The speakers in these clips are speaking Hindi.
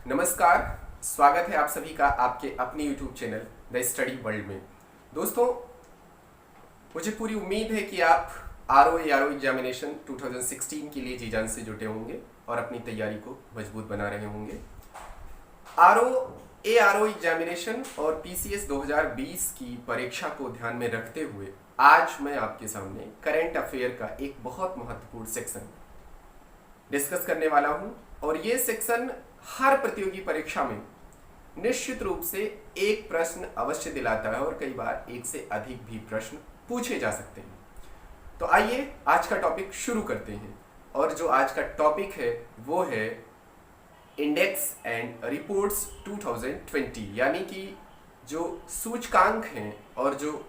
नमस्कार। स्वागत है आप सभी का आपके अपने YouTube channel the study world में। दोस्तों, मुझे पूरी उम्मीद है कि आप आर एग्जामिनेशन 2016 के लिए जी जान से जुटे होंगे और अपनी तैयारी को मजबूत बना रहे होंगे। आर ओ एग्जामिनेशन और PCS 2020 की परीक्षा को ध्यान में रखते हुए आज मैं आपके सामने करंट अफेयर का एक बहुत महत्वपूर्ण सेक्शन डिस्कस करने वाला हूं और ये सेक्शन हर प्रतियोगी परीक्षा में निश्चित रूप से एक प्रश्न अवश्य दिलाता है और कई बार एक से अधिक भी प्रश्न पूछे जा सकते हैं। तो आइए आज का टॉपिक शुरू करते हैं और जो आज का टॉपिक है वो है इंडेक्स एंड रिपोर्ट्स 2020, यानी कि जो सूचकांक हैं और जो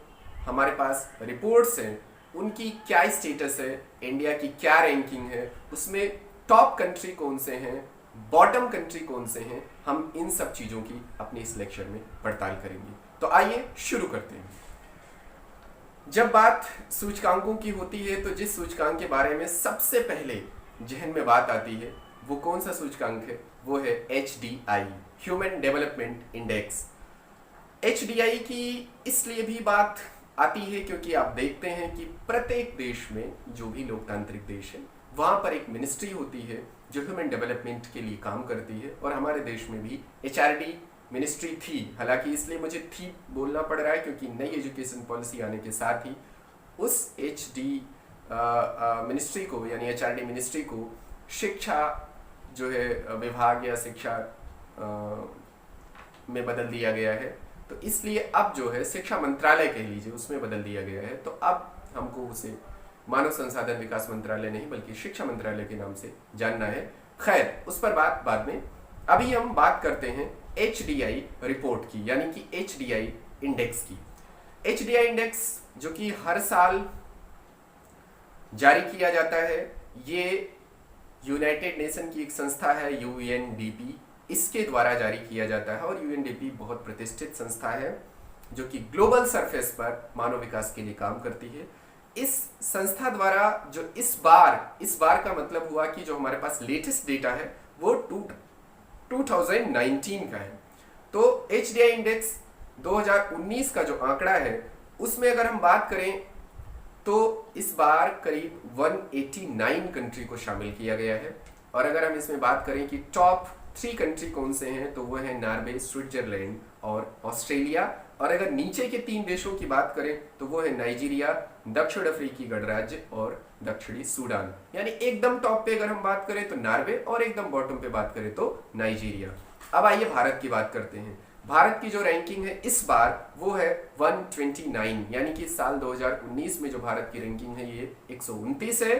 हमारे पास रिपोर्ट्स हैं उनकी क्या स्टेटस है, इंडिया की क्या रैंकिंग है, उसमें टॉप कंट्री कौन से हैं, बॉटम कंट्री कौन से हैं, हम इन सब चीज़ों की अपने इस लेक्चर में पड़ताल करेंगे। तो आइए शुरू करते हैं। जब बात सूचकांकों की होती है तो जिस सूचकांक के बारे में सबसे पहले जहन में बात आती है वो कौन सा सूचकांक है, वो है HDI, human development index. HDI की इसलिए भी बात आती है क्योंकि आप देखते हैं कि प्रत्येक देश में, जो भी लोकतांत्रिक देश है, वहाँ पर एक मिनिस्ट्री होती है जो ह्यूमन डेवलपमेंट के लिए काम करती है और हमारे देश में भी HRD मिनिस्ट्री थी। हालांकि इसलिए मुझे थी बोलना पड़ रहा है क्योंकि नई एजुकेशन पॉलिसी आने के साथ ही उस HD मिनिस्ट्री को, यानी HRD मिनिस्ट्री को शिक्षा जो है विभाग या शिक्षा में बदल दिया गया है। तो इसलिए अब जो है शिक्षा मंत्रालय कह लीजिए, उसमें बदल दिया गया है। तो अब हमको उसे मानव संसाधन विकास मंत्रालय नहीं बल्कि शिक्षा मंत्रालय के नाम से जानना है। खैर, उस पर बात बाद में। अभी हम बात करते हैं HDI रिपोर्ट की, यानी कि HDI इंडेक्स की। HDI इंडेक्स जो कि हर साल जारी किया जाता है, ये यूनाइटेड नेशन की एक संस्था है UNDP, इसके द्वारा जारी किया जाता है और UNDP बहुत प्रतिष्ठित संस्था है जो कि ग्लोबल सरफेस पर मानव विकास के लिए काम करती है। इस संस्था द्वारा जो इस बार का मतलब हुआ कि जो हमारे पास लेटेस्ट डेटा है वो 2019 का है। तो HDI इंडेक्स 2019 का जो आंकड़ा है उसमें अगर हम बात करें तो इस बार करीब 189 कंट्री को शामिल किया गया है। और अगर हम इसमें बात करें कि टॉप 3 कंट्री कौन से हैं तो वो है नॉर्वे, स्विट्जरलैंड और ऑस्ट्रेलिया। और अगर नीचे के 3 देशों की बात करें तो वो है नाइजीरिया, दक्षिण अफ्रीकी गणराज्य और दक्षिणी सूडान। यानी एकदम टॉप पे अगर हम बात करें तो नॉर्वे और एकदम बॉटम पे बात करें तो नाइजीरिया। अब आइए भारत की बात करते हैं। भारत की जो रैंकिंग है इस बार वो है 129, यानी कि साल 2019 में जो भारत की रैंकिंग है ये 129 है।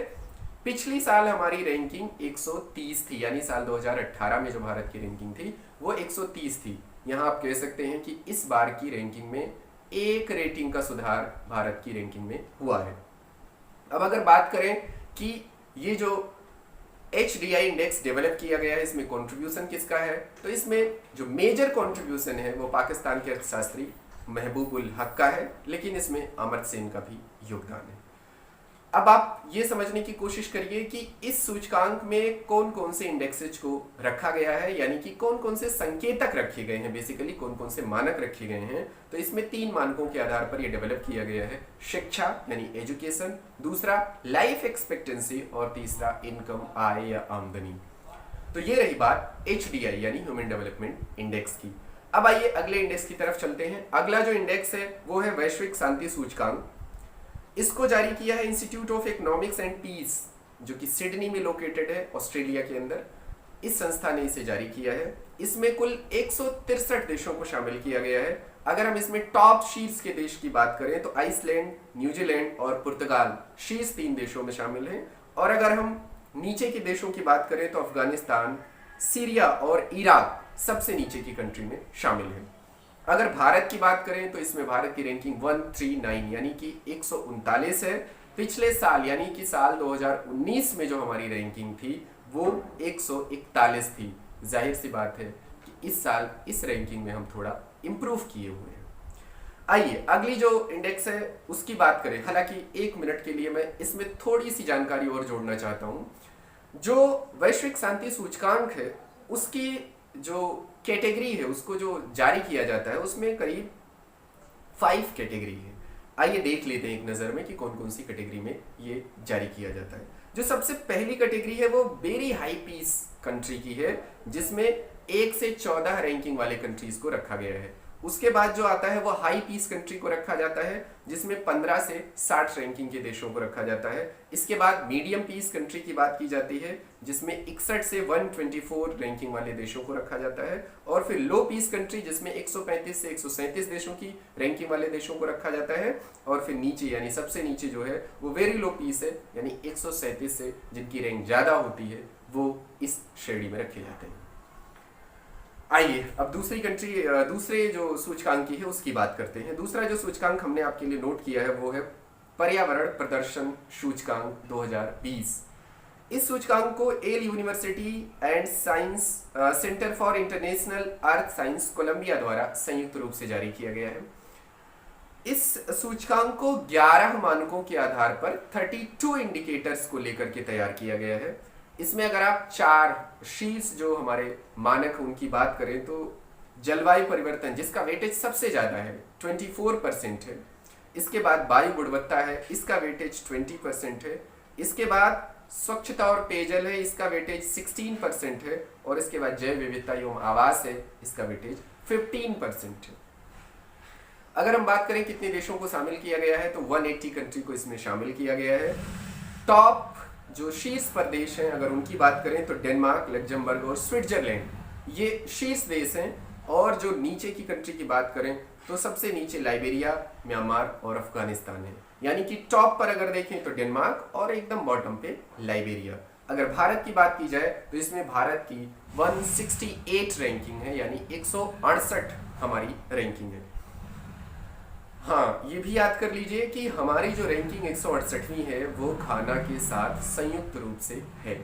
पिछली साल हमारी रैंकिंग 130 थी, यानी साल 2018 में जो भारत की रैंकिंग थी वो 130 थी। यहाँ आप कह सकते हैं कि इस बार की रैंकिंग में एक रेटिंग का सुधार भारत की रैंकिंग में हुआ है। अब अगर बात करें कि ये जो HDI इंडेक्स डेवलप किया गया है, इसमें कंट्रीब्यूशन किसका है, तो इसमें जो मेजर कंट्रीब्यूशन है वो पाकिस्तान के अर्थशास्त्री महबूबुल हक का है, लेकिन इसमें अमर्त्य सेन का भी योगदान है। अब आप ये समझने की कोशिश करिए कि इस सूचकांक में कौन कौन से इंडेक्सेज को रखा गया है, यानी कि कौन कौन से संकेतक रखे गए हैं, बेसिकली कौन कौन से मानक रखे गए हैं। तो इसमें 3 मानकों के आधार पर ये डेवलप किया गया है। शिक्षा यानी एजुकेशन, दूसरा लाइफ एक्सपेक्टेंसी और तीसरा इनकम, आय या आमदनी। तो ये रही बात HDI यानी ह्यूमन डेवलपमेंट इंडेक्स की। अब आइए अगले इंडेक्स की तरफ चलते हैं। अगला जो इंडेक्स है वो है वैश्विक शांति सूचकांक। इसको जारी किया है Institute of Economics and Peace, जो कि सिडनी में लोकेटेड है ऑस्ट्रेलिया के अंदर। इस संस्था ने इसे जारी किया है। इसमें कुल 163 देशों को शामिल किया गया है। अगर हम इसमें टॉप शीर्ष के देश की बात करें तो आइसलैंड, न्यूजीलैंड और पुर्तगाल शीर्ष 3 देशों में शामिल हैं। और अगर हम नीचे के देशों की बात करें तो अफगानिस्तान, सीरिया और इराक सबसे नीचे की कंट्री में शामिल है। अगर भारत की बात करें तो इसमें भारत की रैंकिंग 139 यानी कि 139 है। पिछले साल यानी कि साल 2019 में जो हमारी रैंकिंग थी वो 141 थी। जाहिर सी बात है कि इस साल इस रैंकिंग में हम थोड़ा इम्प्रूव किए हुए हैं। आइए अगली जो इंडेक्स है उसकी बात करें। हालांकि 1 मिनट के लिए मैं इसमें थोड़ी सी जानकारी और जोड़ना चाहता हूँ। जो वैश्विक शांति सूचकांक है उसकी जो कैटेगरी है उसको जो जारी किया जाता है उसमें करीब 5 कैटेगरी है। आइए देख लेते हैं एक नज़र में कि कौन कौन सी कैटेगरी में ये जारी किया जाता है। जो सबसे पहली कैटेगरी है वो वेरी हाई पीस कंट्री की है, जिसमें 1 से 14 रैंकिंग वाले कंट्रीज को रखा गया है। उसके बाद जो आता है वो हाई पीस कंट्री को रखा जाता है, जिसमें 15 से 60 रैंकिंग के देशों को रखा जाता है। इसके बाद मीडियम पीस कंट्री की बात की जाती है, जिसमें 61 से 124 रैंकिंग वाले देशों को रखा जाता है। और फिर लो पीस कंट्री, जिसमें 135 से 137 देशों की रैंकिंग वाले देशों को रखा जाता है। और फिर नीचे यानी सबसे नीचे जो है वो वेरी लो पीस है, यानी 137 से जिनकी रैंक ज़्यादा होती है वो इस श्रेणी में रखे जाते हैं। आइए अब दूसरे जो सूचकांक की है उसकी बात करते हैं। दूसरा जो सूचकांक हमने आपके लिए नोट किया है वो है पर्यावरण प्रदर्शन सूचकांक 2020। इस सूचकांक को Yale University and Science Center for International Earth Science Columbia द्वारा संयुक्त रूप से जारी किया गया है। इस सूचकांक को 11 मानकों के आधार पर 32 इंडिकेटर्स को लेकर के तैयार किया गया है। इसमें अगर आप 4 शीर्ष जो हमारे मानक उनकी बात करें तो जलवायु परिवर्तन, जिसका वेटेज सबसे ज़्यादा है 24% है। इसके बाद वायु गुणवत्ता है, इसका वेटेज 20% है। इसके बाद स्वच्छता और पेयजल है, इसका वेटेज 16% है। और इसके बाद जैव विविधता एवं आवास है, इसका वेटेज 15% है। अगर हम बात करें कितने देशों को शामिल किया गया है तो 180 कंट्री को इसमें शामिल किया गया है। टॉप जो शीर्ष प्रदेश हैं अगर उनकी बात करें तो डेनमार्क, लग्जमबर्ग और स्विट्जरलैंड ये शीर्ष देश हैं। और जो नीचे की कंट्री की बात करें तो सबसे नीचे लाइबेरिया, म्यांमार और अफगानिस्तान है। यानी कि टॉप पर अगर देखें तो डेनमार्क और एकदम बॉटम पे लाइबेरिया। अगर भारत की बात की जाए तो इसमें भारत की 168 रैंकिंग है, यानी 168 हमारी रैंकिंग है। हाँ, ये भी याद कर लीजिए कि हमारी जो रैंकिंग 168वीं है वो घाना के साथ संयुक्त रूप से है।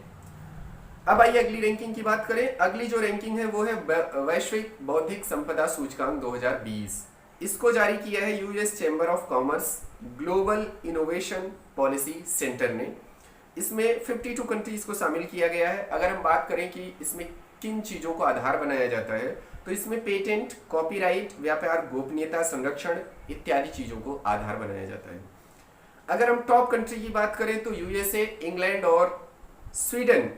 अब आइए अगली रैंकिंग की बात करें। अगली जो रैंकिंग है वो है वैश्विक बौद्धिक संपदा सूचकांक 2020। इसको जारी किया है US chamber of commerce global innovation policy centre ने। इसमें 52 कंट्रीज को शामिल किया गया है। अगर हम बात करें कि इसमें किन चीज़ों को आधार बनाया जाता है तो इसमें पेटेंट, कॉपीराइट, व्यापार गोपनीयता संरक्षण इत्यादि चीज़ों को आधार बनाया जाता है। अगर हम टॉप कंट्री की बात करें तो यूएसए, इंग्लैंड और स्वीडन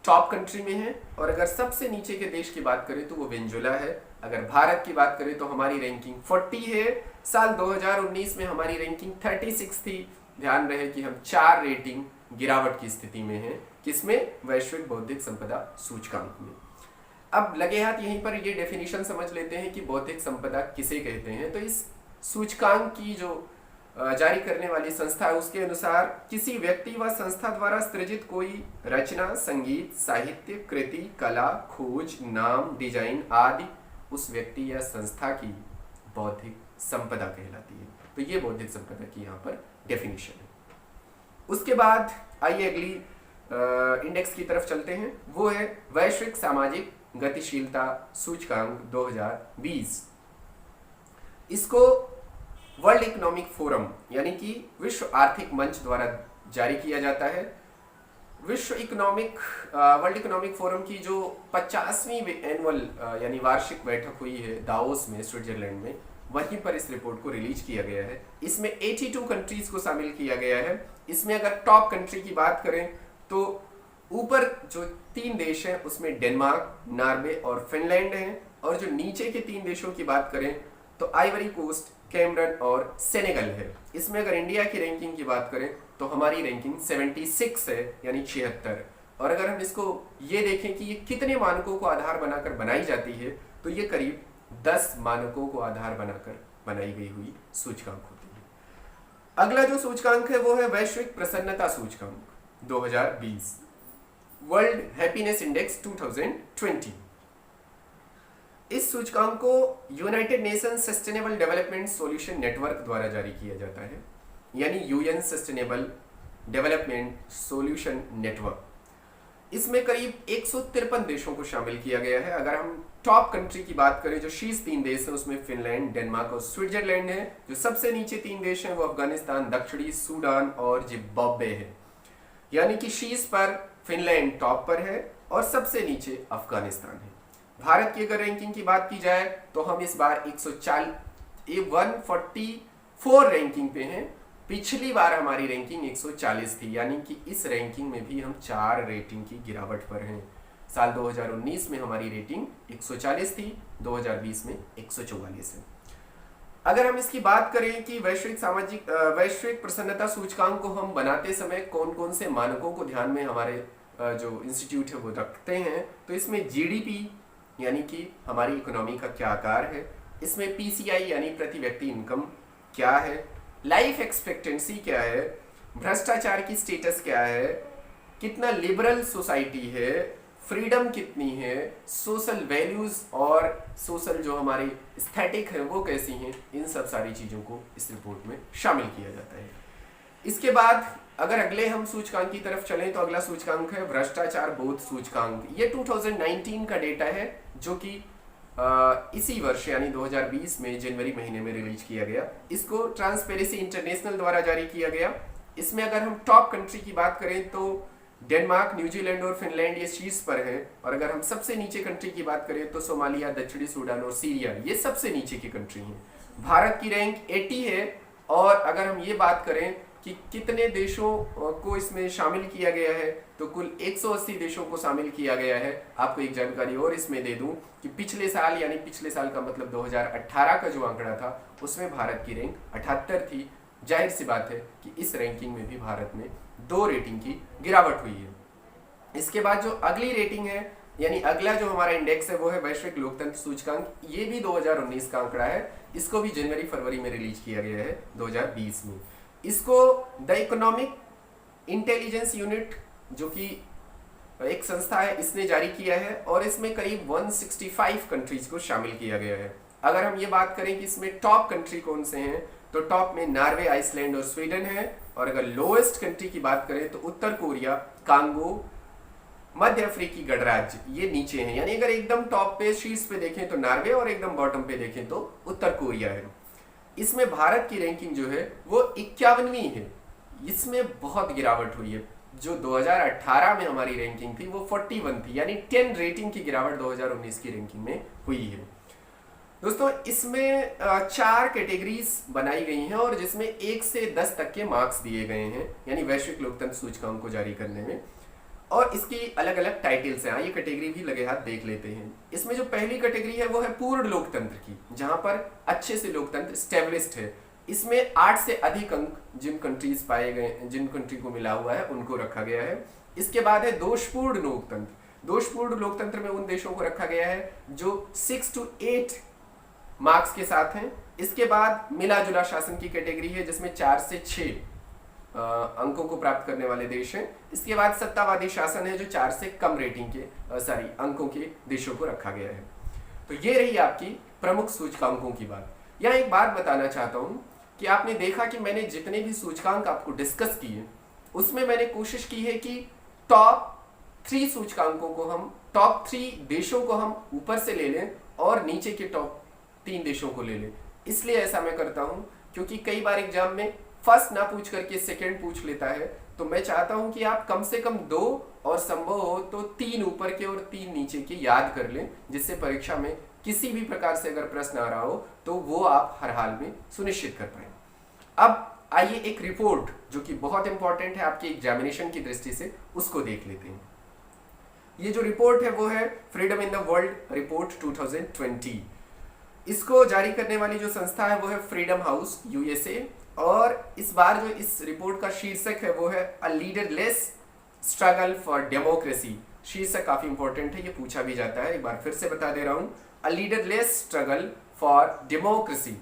टॉप कंट्री में है। और अगर सबसे नीचे के देश की बात करें तो वो वेनेजुएला है। अगर भारत की बात करें तो हमारी रैंकिंग 40 है। साल 2019 में हमारी रैंकिंग 36 थी। ध्यान रहे कि हम 4 रेटिंग गिरावट की स्थिति में हैं। किसमें? वैश्विक बौद्धिक संपदा सूचकांक में। अब लगे हाथ यहीं पर ये डेफिनेशन समझ लेते हैं कि बौद्धिक संपदा किसे कहते हैं। तो इस सूचकांक की जो जारी करने वाली संस्था है उसके अनुसार किसी व्यक्ति व संस्था द्वारा सृजित कोई रचना, संगीत, साहित्य, कृति, कला, खोज, नाम, डिजाइन आदि उस व्यक्ति या संस्था की बौद्धिक संपदा कहलाती है। तो ये बौद्धिक संपदा की यहाँ पर डेफिनेशन है। उसके बाद आइए अगली इंडेक्स की तरफ चलते हैं। वो है वैश्विक सामाजिक गतिशीलता सूचकांक 2020। इसको वर्ल्ड इकोनॉमिक फोरम यानी कि विश्व आर्थिक मंच द्वारा जारी किया जाता है। वर्ल्ड इकोनॉमिक फोरम की जो 50वीं एनुअल यानी वार्षिक बैठक हुई है दावोस में, स्विट्जरलैंड में, वहीं पर इस रिपोर्ट को रिलीज किया गया है। इसमें 82 कंट्रीज को शामिल किया गया है। इसमें अगर टॉप कंट्री की बात करें तो ऊपर जो 3 देश हैं उसमें डेनमार्क, नॉर्वे और फिनलैंड हैं। और जो नीचे के 3 देशों की बात करें तो आइवरी कोस्ट, कैमरन और सेनेगल है। इसमें अगर इंडिया की रैंकिंग की बात करें तो हमारी रैंकिंग 76 है, यानी 76। और अगर हम इसको ये देखें कि ये कितने मानकों को आधार बनाकर बनाई जाती है तो ये करीब 10 मानकों को आधार बनाकर बनाई गई हुई सूचकांक होती है। अगला जो सूचकांक है वो है वैश्विक प्रसन्नता सूचकांक 2020, वर्ल्ड हैप्पीनेस इंडेक्स 2020। इस सूचकांक को United nation sustainable development solution network द्वारा जारी किया जाता है, यानी UN sustainable development solution network. इसमें करीब 153 देशों को शामिल किया गया है। अगर हम टॉप कंट्री की बात करें, जो शीर्ष 3 देश हैं उसमें फिनलैंड, डेनमार्क और स्विट्जरलैंड है। जो सबसे नीचे 3 देश हैं वो अफगानिस्तान, दक्षिणी सूडान और जिम्बाब्वे है। यानी कि शीर्ष पर फिनलैंड टॉप पर है और सबसे नीचे अफगानिस्तान है। भारत की अगर रैंकिंग की बात की जाए तो हम इस बार 144 रैंकिंग पे हैं। पिछली बार हमारी रैंकिंग 140 थी, यानी कि इस रैंकिंग में भी हम 4 रेटिंग की गिरावट पर हैं। साल 2019 में हमारी रेटिंग 140 थी, 2020 में 144 है। अगर हम इसकी बात करें कि वैश्विक प्रसन्नता सूचकांक को हम बनाते समय कौन कौन से मानकों को ध्यान में हमारे जो इंस्टीट्यूट है वो रखते हैं, तो इसमें जीडीपी यानी कि हमारी इकोनॉमी का क्या आकार है, इसमें पीसीआई यानी प्रति व्यक्ति इनकम क्या है, लाइफ एक्सपेक्टेंसी क्या है, भ्रष्टाचार की स्टेटस क्या है, कितना लिबरल सोसाइटी है, फ्रीडम कितनी है, सोशल वैल्यूज और सोशल जो हमारी एस्थेटिक है वो कैसी हैं, इन सब सारी चीज़ों को इस रिपोर्ट में शामिल किया जाता है। इसके बाद अगर अगले हम सूचकांक की तरफ चलें तो अगला सूचकांक है भ्रष्टाचार बोध सूचकांक। ये 2019 का डेटा है जो कि इसी वर्ष यानी 2020 में जनवरी महीने में रिलीज किया गया। इसको ट्रांसपेरेंसी इंटरनेशनल द्वारा जारी किया गया। इसमें अगर हम टॉप कंट्री की बात करें तो डेनमार्क, न्यूजीलैंड और फिनलैंड ये शीर्ष पर है, और अगर हम सबसे नीचे कंट्री की बात करें तो सोमालिया, दक्षिणी सूडान और सीरिया ये सबसे नीचे की कंट्री हैं। भारत की रैंक 80 है, और अगर हम ये बात करें कि कितने देशों को इसमें शामिल किया गया है तो कुल 180 देशों को शामिल किया गया है। आपको एक जानकारी और इसमें दे दूं कि पिछले साल यानी पिछले साल का मतलब 2018 का जो आंकड़ा था उसमें भारत की रैंक 78 थी। जाहिर सी बात है कि इस रैंकिंग में भी भारत में 2 रेटिंग की गिरावट हुई है। इसके बाद जो अगली रेटिंग है यानी अगला जो हमारा इंडेक्स है वो है वैश्विक लोकतंत्र सूचकांक। ये भी 2019 का आंकड़ा है, इसको भी जनवरी फरवरी में रिलीज किया गया है 2020 में। इसको द इकोनॉमिक इंटेलिजेंस यूनिट जो कि एक संस्था है इसने जारी किया है, और इसमें करीब 165 कंट्रीज को शामिल किया गया है। अगर हम ये बात करें कि इसमें टॉप कंट्री कौन से हैं तो टॉप में नॉर्वे, आइसलैंड और स्वीडन है, और अगर लोएस्ट कंट्री की बात करें तो उत्तर कोरिया, कांगो, मध्य अफ्रीकी गणराज्य ये नीचे हैं। यानी अगर एकदम टॉप पे शीर्ष पे देखें तो नॉर्वे और एकदम बॉटम पे देखें तो उत्तर कोरिया है। इसमें भारत की रैंकिंग जो है वो 51वीं है। इसमें बहुत गिरावट हुई है। जो 2018 में हमारी रैंकिंग थी वो 41 थी, यानी 10 रेटिंग की गिरावट 2019 की रैंकिंग में हुई है। दोस्तों इसमें 4 कैटेगरीज बनाई गई हैं और जिसमें 1 से 10 तक के मार्क्स दिए गए हैं यानी वैश्विक लोकतंत्र सूचकांक को जारी करने में, और इसकी अलग अलग टाइटल्स हैं। ये कैटेगरी भी लगे हाथ देख लेते हैं। इसमें जो पहली कैटेगरी है वो है पूर्ण लोकतंत्र की, जहां पर अच्छे से लोकतंत्र स्टेब्लिश्ड है। इसमें 8 से अधिक अंक जिन कंट्रीज पाए गए, जिन कंट्री को मिला हुआ है उनको रखा गया है। इसके बाद है दोषपूर्ण लोकतंत्र। दोषपूर्ण लोकतंत्र में उन देशों को रखा गया है जो 6 to 8 मार्क्स के साथ हैं। इसके बाद मिला जुला शासन की कैटेगरी है जिसमें 4 से 6 अंकों को प्राप्त करने वाले देश हैं। इसके बाद सत्तावादी शासन है जो 4 से कम रेटिंग के अंकों के देशों को रखा गया है। तो ये रही आपकी प्रमुख सूचकांकों की बात। यहाँ एक बात बताना चाहता हूँ कि आपने देखा कि मैंने जितने भी सूचकांक आपको डिस्कस किए उसमें मैंने कोशिश की है कि टॉप 3 सूचकांकों को हम, टॉप 3 देशों को हम ऊपर से ले लें और नीचे के टॉप 3 देशों को ले लें। इसलिए ऐसा मैं करता हूं क्योंकि कई बार एग्जाम में फर्स्ट ना पूछ करके सेकंड पूछ लेता है, तो मैं चाहता हूं कि आप कम से कम 2 और संभव हो तो 3 ऊपर के और 3 नीचे के याद कर लें, जिससे परीक्षा में किसी भी प्रकार से अगर प्रश्न आ रहा हो तो वो आप हर हाल में सुनिश्चित कर पाए। अब आइए एक रिपोर्ट जो कि बहुत इंपॉर्टेंट है आपके एग्जामिनेशन की दृष्टि से, उसको देख लेते हैं। ये जो रिपोर्ट है वो है freedom in the world report 2020। इसको जारी करने वाली जो संस्था है वो है फ्रीडम हाउस यूएसए, और इस बार जो इस रिपोर्ट का शीर्षक है वो है अ लीडरलेस स्ट्रगल फॉर डेमोक्रेसी। शीर्षक काफी इंपॉर्टेंट है, ये पूछा भी जाता है, एक बार फिर से बता दे रहा हूं, अ लीडरलेस स्ट्रगल फॉर डेमोक्रेसी।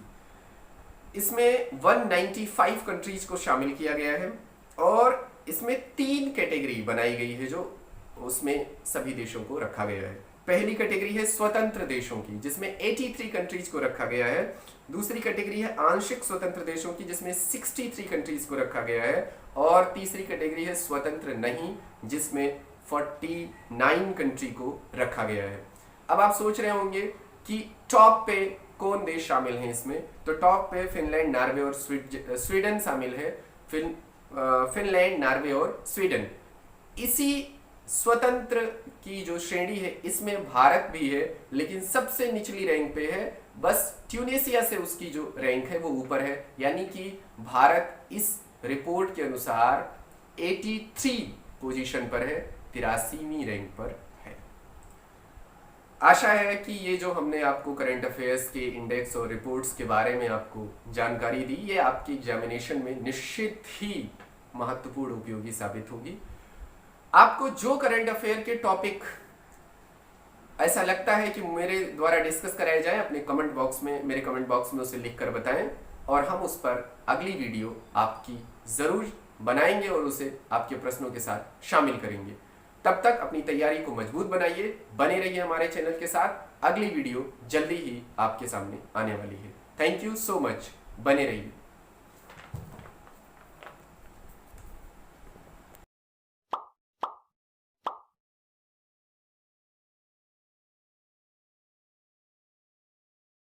इसमें 195 कंट्रीज को शामिल किया गया है और इसमें 3 कैटेगरी बनाई गई है जो उसमें सभी देशों को रखा गया है। पहली कैटेगरी है स्वतंत्र देशों की जिसमें 83 कंट्रीज को रखा गया है। दूसरी कैटेगरी है आंशिक स्वतंत्र देशों की जिसमें 63 कंट्रीज को रखा गया है, और तीसरी कैटेगरी है स्वतंत्र नहीं जिसमें 49 कंट्री को रखा गया है। अब आप सोच रहे होंगे कि टॉप पे कौन देश शामिल हैं इसमें, तो टॉप पे फिनलैंड, नॉर्वे और स्वीडन शामिल है। फिनलैंड, नॉर्वे और स्वीडन। इसी स्वतंत्र की जो श्रेणी है इसमें भारत भी है, लेकिन सबसे निचली रैंक पे है, बस ट्यूनेशिया से उसकी जो रैंक है वो ऊपर है, यानी कि भारत इस रिपोर्ट के अनुसार 83 पोजीशन पर है, 83वीं रैंक पर है। आशा है कि ये जो हमने आपको करंट अफेयर्स के इंडेक्स और रिपोर्ट्स के बारे में आपको जानकारी दी, ये आपकी एग्जामिनेशन में निश्चित ही महत्वपूर्ण उपयोगी साबित होगी। आपको जो करंट अफेयर के टॉपिक ऐसा लगता है कि मेरे द्वारा डिस्कस कराए जाए, अपने कमेंट बॉक्स में, मेरे कमेंट बॉक्स में उसे लिख कर बताएं और हम उस पर अगली वीडियो आपकी ज़रूर बनाएंगे और उसे आपके प्रश्नों के साथ शामिल करेंगे। तब तक अपनी तैयारी को मजबूत बनाइए, बने रहिए हमारे चैनल के साथ। अगली वीडियो जल्दी ही आपके सामने आने वाली है। थैंक यू सो मच, बने रहिए।